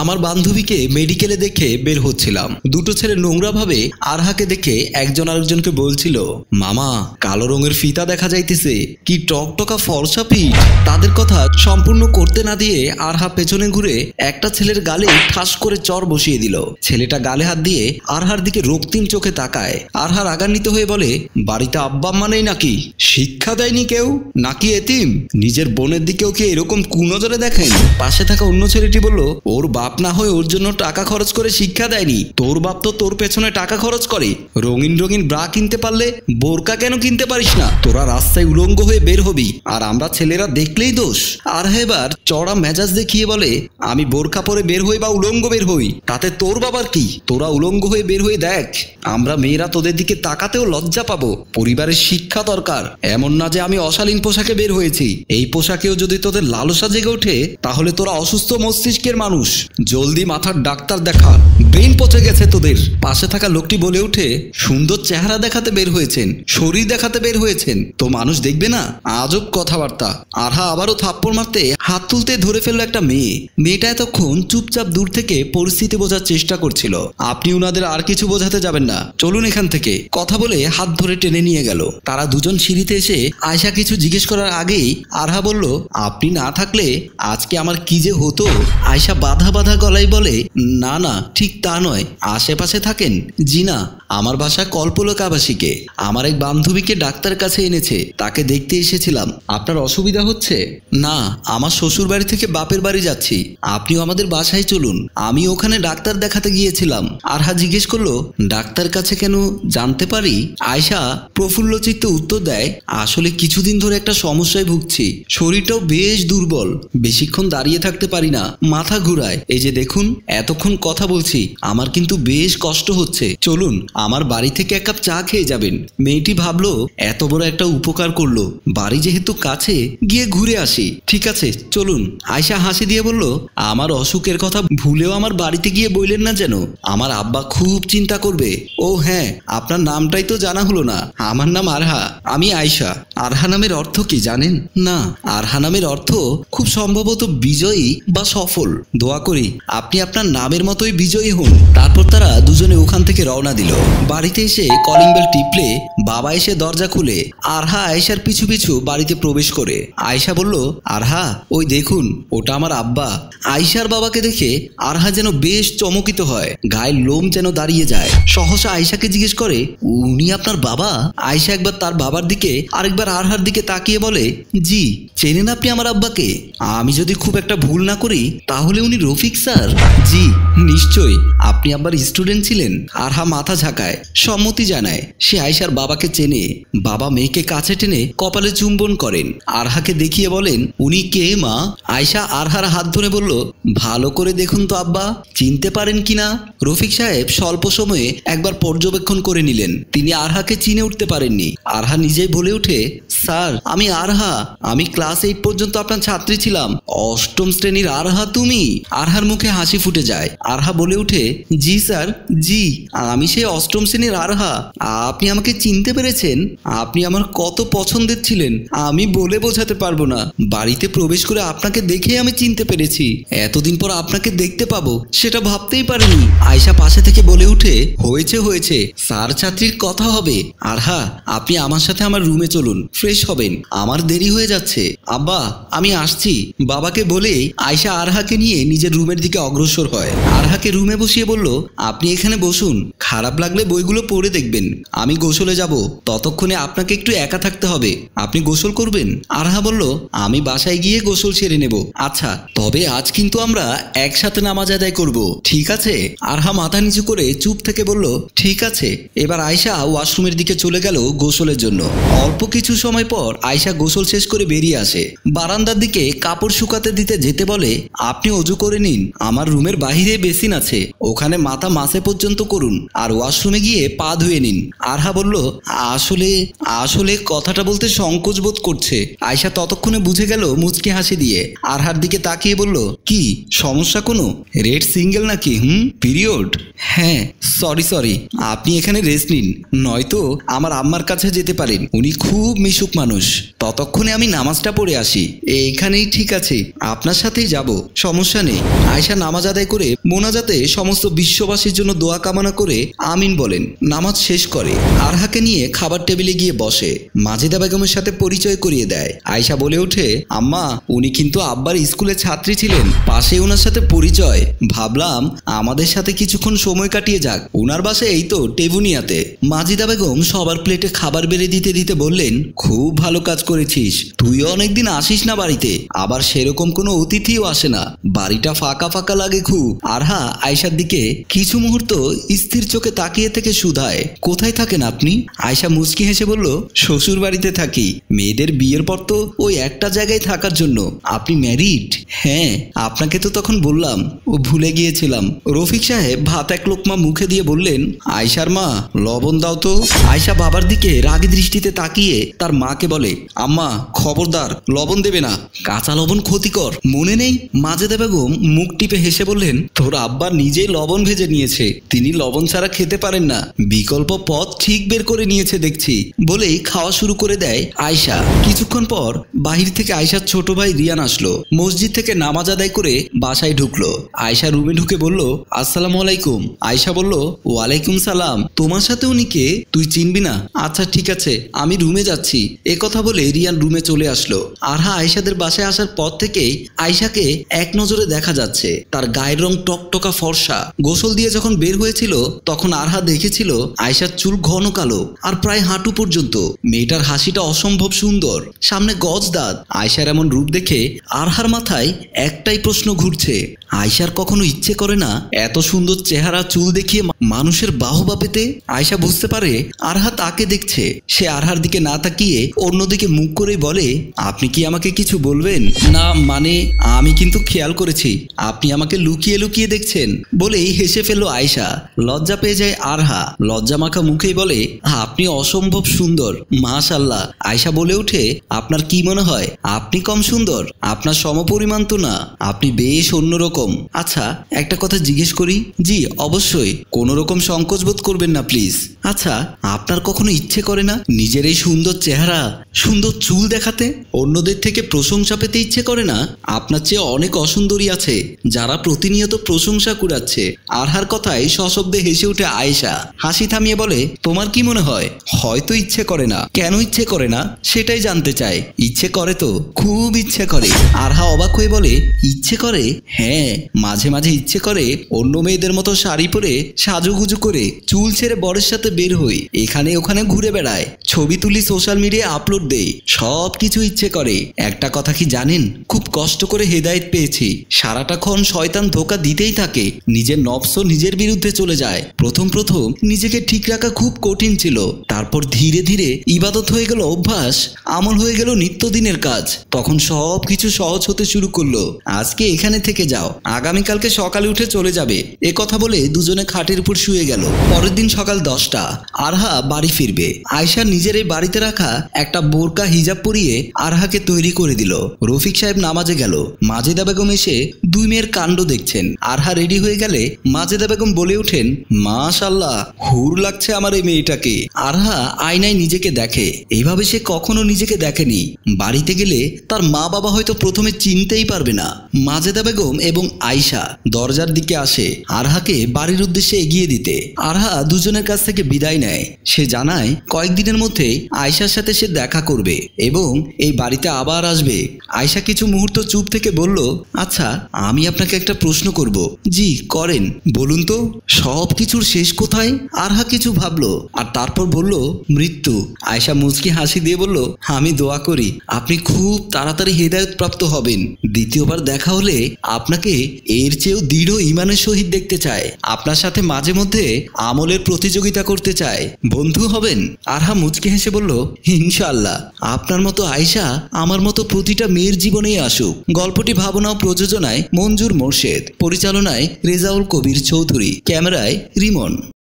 আমার বান্ধবীকে মেডিকেলে দেখে বের হচ্ছিলাম। দুটো ছেলে নোংরাভাবে আরহাকে দেখে একজন আরেকজনকে বলছিল, মামা কালো রঙের ফিতা দেখা যাইতেছে, কি টকটকা ফর্সা পিঠ। তাদের কথা সম্পূর্ণ করতে না দিয়ে আরহা পেছনে ঘুরে একটা ছেলের গালে ঠাস করে চর বসিয়ে দিল। ছেলেটা গালে হাত দিয়ে আরহার দিকে রক্তিম চোখে তাকায়। আরহা রাগান্বিত হয়ে বলে, বাড়িতে আব্বা আম্মা নেই নাকি? শিক্ষা দেয়নি কেউ নাকি এতিম? নিজের বোনের দিকেও কি এরকম কুনজরে দেখেন? পাশে থাকা অন্য ছেলেটি বলল, ওর বাপ না হয়ে ওর জন্য টাকা খরচ করে শিক্ষা দেয়নি, তোর বাপ তো তোর পেছনে টাকা খরচ করে। রঙিন রঙিন ব্রা কিনতে পারলে বোরকা কেন কিনতে পারিস না? তোরা রাস্তায় উলঙ্গ হয়ে বের হবি আর আমরা ছেলেরা দেখলেই দোষ। আর এবার চড়া মেজাজ দেখিয়ে বলে, আমি বোরকা পরে বের হই বা উলঙ্গ বের হই তাতে তোর বাবার কি? তোরা উলঙ্গ হয়ে বের হয়ে দেখ, আমরা মেয়েরা তোদের দিকে তাকাতেও লজ্জা পাবো। পরিবারের শিক্ষা দরকার, এমন না যে আমি অশালীন পোশাকে বের হয়েছি। এই পোশাকেও যদি তোদের লালসা জেগে ওঠে তাহলে তোরা অসুস্থ মস্তিষ্কের মানুষ, জলদি মাথার ডাক্তার দেখা, ব্রেন পচে গেছে তোদের। পাশে থাকা লোকটি বলে ওঠে, সুন্দর চেহারা দেখাতে বের হয়েছেন, শরীর দেখাতে বের হয়েছেন, তো মানুষ দেখবে না? আজব কথাবার্তা। আরহা আবারও থাপ্পড় মারতে হাত তুলতে ধরে ফেললো একটা মেয়ে। মেয়েটা এতক্ষণ চুপচাপ দূর থেকে পরিস্থিতি বোঝার চেষ্টা করছিল। আপনি উনাদের আর কিছু বোঝাতে যাবেন না, চলুন এখান থেকে, কথা বলে হাত ধরে টেনে নিয়ে গেল। তারা দুজন সিঁড়িতে এসে আয়শা কিছু জিজ্ঞেস করার আগেই আরহা বলল, আপনি না থাকলে আজকে আমার কি যে হতো। আয়শা বাধা বাধা গলায় বলে, না না ঠিক তা নয়, আশেপাশে থাকেন? জি না, আমার বাসা কল্পলোক আবাসিকে। আমার এক বান্ধবীকে ডাক্তার কাছে এনেছে, তাকে দেখতে এসেছিলাম। আপনার অসুবিধা হচ্ছে? না, আমার শ্বশুর বাড়ি থেকে বাপের বাড়ি যাচ্ছি, আপনিও আমাদের বাসায় চলুন, আমি ওখানে ডাক্তার দেখাতে গিয়েছিলাম। আরহা জিজ্ঞেস করলো, ডাক্তার কাছে কেন, জানতে পারি? আয়শা প্রফুল্ল চিত্তে উত্তর দেয়, আসলে কিছুদিন ধরে একটা সমস্যায় ভুগছি, শরীরটাও বেশ দুর্বল, বেশিক্ষণ দাঁড়িয়ে থাকতে পারি না, মাথা ঘুরায়। এই যে দেখুন এতক্ষণ কথা বলছি, আমার কিন্তু বেশ কষ্ট হচ্ছে, চলুন আমার বাড়ি থেকে এক কাপ চা খেয়ে যাবেন। মেয়েটি ভাবলো এত বড় একটা উপকার করলো, বাড়ি যেহেতু কাছে, গিয়ে ঘুরে আসি। ঠিক আছে চলুন। আয়শা হাসি দিয়ে বলল, আমার অসুখের কথা ভুলেও আমার বাড়িতে গিয়ে বললেন না যেন, আমার আব্বা খুব চিন্তা করবে। ও হ্যাঁ, আপনার নামটাই তো জানা হলো না। আমার নাম আরহা, আমি আয়শা। আরহা নামের অর্থ কি জানেন? না, আরহা নামের অর্থ খুব সম্ভবত বিজয়ী বা সফল। দোয়া করি আপনি আপনার নামের মতোই বিজয়ী হন। তারপর তারা দুজনে ওখান থেকে রওনা দিল। বাড়িতে এসে কলিং বেল টিপলে বাবা এসে দরজা খুলে আরহা আয়েশার পিছু পিছু বাড়িতে প্রবেশ করে। আয়েশা বলল, আরহা ওই দেখুন, ওটা আমার আব্বা। আয়েশার বাবাকে দেখে আরহা যেন বেশ চমকিত হয়, গায়ের লোম যেন দাঁড়িয়ে যায়। সহসা আয়েশাকে জিজ্ঞেস করে, উনি আপনার বাবা? আয়েশা একবার তার বাবার দিকে আরেকবার আরহার দিকে তাকিয়ে বলে, জি। চেনেন আপনি আমার আব্বাকে? আমি যদি খুব একটা ভুল না করি তাহলে উনি রফিক স্যার। জি নিশ্চয়ই, আপনি আব্বার স্টুডেন্ট ছিলেন। আরহা মাথা ঝাঁকায়, সম্মতি জানায়। সে আয়েশার বাবাকে চেনে। বাবা মেয়েকে কাছে টেনে কপালে চুম্বন করেন। আরহাকে দেখিয়ে বলেন, উনি কে মা? আয়েশা আরহার হাত ধরে বলল, ভালো করে দেখুন তো আব্বা, চিনতে পারেন কিনা। রফিক সাহেব স্বল্প সময়ে একবার পর্যবেক্ষণ করে নিলেন, তিনি আরহাকে চিনে উঠতে পারেননি। আরহা নিজেই বলে ওঠে, স্যার আমি আরহা, আমি ক্লাস 8 পর্যন্ত আপনার ছাত্রী ছিলাম। অষ্টম শ্রেণীর আরহা তুমি? আরহার মুখে হাসি ফুটে যায়। আরহা বলে ওঠে, জি স্যার জি, আমি সেই অষ্টম শ্রেণীর আরহা। আপনি আমাকে চিনতে পেরেছেন? আপনি আমার কত পছন্দের ছিলেন আমি বলে বোঝাতে পারবো না। বাড়িতে প্রবেশ করে আপনাকে দেখে আমি চিনতে পেরেছি। এতদিন পর আপনাকে দেখতে পাবো সেটা ভাবতেই পারিনি। আয়েশা পাশে থেকে বলে উঠে, হয়েছে হয়েছে, স্যার ছাত্রীর কথা হবে। আরহা আপনি আমার সাথে আমার রুমে চলুন, ফ্রেশ হবেন, আমার দেরি হয়ে যাচ্ছে। আব্বা আমি আসছি, বাবাকে বলেই আয়েশা আরহাকে নিয়ে নিজের রুমের দিকে অগ্রসর হয়। আরহাকে রুমে বসিয়ে বলল, আপনি এখানে বসুন, খারাপ লাগলে বইগুলো পড়ে দেখবেন, আমি গোসলে যাব, ততক্ষণে আপনাকে একটু একা থাকতে হবে, আপনি গোসল করবেন। আরহা বলল, আমি বাসায় গিয়ে গোসল সেরে নেব। আচ্ছা, তবে আজ কিন্তু আমরা একসাথে নামাজ আদায় করব, ঠিক আছে? আরহা মাথা নিচু করে চুপ থেকে বলল, ঠিক আছে। এবার আয়েশা ওয়াশরুমের দিকে চলে গেল গোসলের জন্য। অল্প কিছু সময় পর আয়েশা গোসল শেষ করে বেরিয়ে আসে। বারান্দার দিকে কাপড় শুকাতে দিতে যেতে বলে, আপনি অজু করে নিন, আমার রুমের বাহিরে বেসিন আছে, ওখানে মাথা মাসে পর্যন্ত করুন, আর ওয়াশরুমে গিয়ে পা ধুয়ে নিন। আরহা বলল, আসলে আসলে কথাটা বলতে সংকোচ বোধ করছে। আয়েশা ততক্ষণে বুঝে গেল মুচকি হাসি দিয়ে। আরহার দিকে তাকিয়ে বলল, কি সমস্যা কোনো? রেড সিঙ্গেল নাকি? পিরিয়ড? হ্যাঁ সরি, আপনি এখানে রেস্ট নিন, নয়তো আমার আম্মার কাছে যেতে পারেন, উনি খুব মিশুক মানুষ। ততক্ষণে আমি নামাজটা পড়ে আসি। এইখানেই ঠিক আছে, আপনার সাথেই যাব, সমস্যা নেই। আয়শা নামাজ আদায় করে মোনাজাতে সমস্ত বিশ্ববাসীর জন্য দোয়া কামনা করে আমিন বলেন। নামাজ শেষ করে আরহাকে নিয়ে খাবার টেবিলে গিয়ে বসে। মাজেদা বেগমের সাথে পরিচয় করিয়ে দেয়। আয়শা বলে ওঠে, আম্মা, উনি কিন্তু আব্বার স্কুলের ছাত্রী ছিলেন, পাশে ওনার সাথে পরিচয়, ভাবলাম আমাদের সাথে কিছুক্ষণ সময় কাটিয়ে যাক। ওনার বাসা এই তো টেবুনিয়াতে। মাজেদা বেগম সবার প্লেটে খাবার বেড়ে দিতে দিতে বললেন, খুব ভালো কাজ করেছিস, তুইও অনেকদিন আসিস না বাড়িতে, আবার সেরকম কোনো অতিথিও আসে না, বাড়িটা ফাঁকা ফাঁকা লাগে খুব। আরহা আয়শার দিকে কিছু মুহূর্ত স্থির চোখে তাকিয়ে থেকে শুধায়, কোথায় থাকেন আপনি? আয়শা মুচকি হেসে বলল, শ্বশুর বাড়িতে থাকি, মেয়েদের বিয়ের পর তো ওই একটা জায়গায় থাকার জন্য। আপনি ম্যারিড? হ্যাঁ, আপনাকে তো তখন বললাম, ও ভুলে গিয়েছিলাম। রফিক সাহেব ভাত এক লোকমা মুখে দিয়ে বললেন, আয়শার মা, লবণ দাও তো। আয়শা বাবার দিকে রাগী দৃষ্টিতে তাকিয়ে তার মাকে বলে, আম্মা, খবরদার লবণ দেবে না, কাঁচা লবণ ক্ষতিকর, মনে নেই? মাজেদা বেগম মুখ টিপে হেসে বললেন, তোর আব্বা নিজেই লবণ ভেজে নিয়েছে, তিনি লবণ ছাড়া খেতে পারেন না, বিকল্প পথ ঠিক বের করে নিয়েছে দেখছি, বলেই খাওয়া শুরু করে দেয় আয়শা। কিছুক্ষণ পর বাহির থেকে আয়শার ছোট ভাই রিয়ান আসলো। মসজিদ থেকে নামাজ আদায় করে বাসায় ঢুকলো। আয়শা রুমে ঢুকে বলল, আসসালামু আলাইকুম। আয়শা বলল, ওয়ালাইকুম সালাম, তোমার সাথে উনি কে? তুই চিনবি না? আচ্ছা ঠিক আছে, আমি রুমে যাচ্ছি। এ কথা বলে রিয়ান রুমে চলে আসলো। আরহা আয়শাদের বাসায় আসার পর থেকেই আয়শাকে এক নজরে দেখা যাচ্ছে। তার গায়ের রং টকটকা ফর্সা। গোসল দিয়ে যখন বের হয়েছিল তখন আরহা দেখেছিল আয়শার চুল ঘন কালো আর প্রায় হাঁটু পর্যন্ত। মেয়েটার হাসিটা অসম্ভব সুন্দর, সামনে গজ দাঁত। আয়শার এমন রূপ দেখে আরহার মাথায় একটাই প্রশ্ন ঘুরছে, আয়শার কখনো ইচ্ছে করে না এত সুন্দর চেহারা চুল দেখিয়ে মানুষের বাহবা পেতে? আয়শা বুঝতে পারে আরহা তাকে দেখছে। সে আরহার দিকে না তাকিয়ে অন্যদিকে মুখ করেই বলে, আপনি কি আমাকে কিছু বলবেন? না মানে আমি কিন্তু খেয়াল করেছি আপনি আমাকে লুকিয়ে লুকিয়ে দেখছেন, বলেই হেসে ফেলল আয়শা। লজ্জা পেয়ে যায় আরহা, লজ্জা মাখা মুখেই বলে, আপনি অসম্ভব সুন্দর, মাশাআল্লাহ। আয়শা বলে ওঠে, আপনার কি মনে হয় আপনি কম সুন্দর? আপনার সমপরিমাণ তো না, আপনি বেশ অন্যরকম। আচ্ছা একটা কথা জিজ্ঞেস করি? জি অবশ্যই, কোনো রকম সংকোচ বোধ করবেন না প্লিজ। আচ্ছা আপনার কখনো ইচ্ছে করে না নিজের এই সুন্দর চেহারা, সুন্দর চুল দেখাতে? অন্যদের থেকে প্রশংসা পেতে ইচ্ছে করে না? আপনার চেয়ে অনেক অসুন্দরী আছে যারা প্রতিনিয়ত প্রশংসা কুড়াচ্ছে। আরহার কথায় সশব্দে হেসে উঠে আয়েশা। হাসি থামিয়ে বলে, তোমার কি মনে হয় হয়তো ইচ্ছে করে না? কেন ইচ্ছে করে না সেটাই জানতে চায়। ইচ্ছে করে তো, খুব ইচ্ছে করে। আরহা অবাক হয়ে বলে, ইচ্ছে করে? হ্যাঁ, মাঝে মাঝে ইচ্ছে করে অন্য মেয়েদের মতো শাড়ি পরে সাজুগুজু করে চুল ছেড়ে বরের সাথে বের হই, এখানে ওখানে ঘুরে বেড়ায়, ছবি তুলি, সোশ্যাল মিডিয়ায় আপলোড দেই, সব কিছু ইচ্ছে করে। একটা কথা কি জানেন, খুব কষ্ট করে হেদায়েত পেয়েছি। সারাটাক্ষণ শয়তান ধোকা দিতেই থাকে, নিজের নফস নিজের বিরুদ্ধে চলে যায়। প্রথম প্রথম নিজেকে ঠিক রাখা খুব কঠিন ছিল, তারপর ধীরে ধীরে ইবাদত হয়ে গেল অভ্যাস, আমল হয়ে গেল নিত্যদিনের কাজ। তখন সব কিছু সহজ হতে শুরু করলো। আজকে এখানে থেকে যাও, আগামীকালকে সকালে উঠে চলে যাবে। এ কথা বলে দুজনে খাটের উপর শুয়ে গেল। পরের দিন সকাল 10টা, আরহা বাড়ি ফিরবে। আয়শা নিজের এই বাড়িতে রাখা একটা বোরকা হিজাব পরিয়ে আরহাকে তৈরি করে দিল। রফিক সাহেব নামাজে গেল। মাজেদা বেগম এসে দুই মেয়ের কাণ্ড দেখছেন। আরহা রেডি হয়ে গেলে মাজেদা বেগম বলে ওঠেন, মাশাআল্লাহ, হুর লাগছে আমার এই মেয়েটাকে। আরহা আয়নায় নিজেকে দেখে, এইভাবে সে কখনো নিজেকে দেখেনি। বাড়িতে গেলে তার মা বাবা হয়তো প্রথমে চিনতেই পারবে না। মাজেদা বেগম এবং আয়শা দরজার দিকে আসে আরহাকে বাড়ির উদ্দেশ্যে এগিয়ে দিতে। আরহা দুজনের কাছ থেকে বিদায় নেয়। সে জানায় কয়েকদিনের মধ্যে আয়শার সাথে সে দেখা করবে এবং এই বাড়িতে আবার আসবে। আয়শা কিছু মুহূর্ত চুপ থেকে বলল, আচ্ছা আমি আপনাকে একটা প্রশ্ন করব। জি করেন, বলুন তো, সব কিছুর শেষ কোথায়? আরহা কিছু ভাবলো আর তারপর বলল, মৃত্যু। আয়শা মুচকি হাসি দিয়ে বলল, আমি দোয়া করি আপনি খুব তাড়াতাড়ি হেদায়েত প্রাপ্ত হবেন। দ্বিতীয়বার দেখা হলে আপনাকে এর চেয়েও দৃঢ় ঈমানের সহিত দেখতে চায়। আপনার সাথে মাঝে মধ্যে আমলের প্রতিযোগিতা করতে চায়। বন্ধু হবেন? আরহা মুচকি হেসে বলল, ইনশাআল্লাহ। আপনার মতো আয়শা আমার মতো প্রতিটা মেয়ের জীবনেই আসুক। গল্পটি ভাবনা ও প্রযোজনায় মঞ্জুর মোর্শেদ, পরিচালনায় রেজাউল কবির চৌধুরী, ক্যামেরায় রিমন।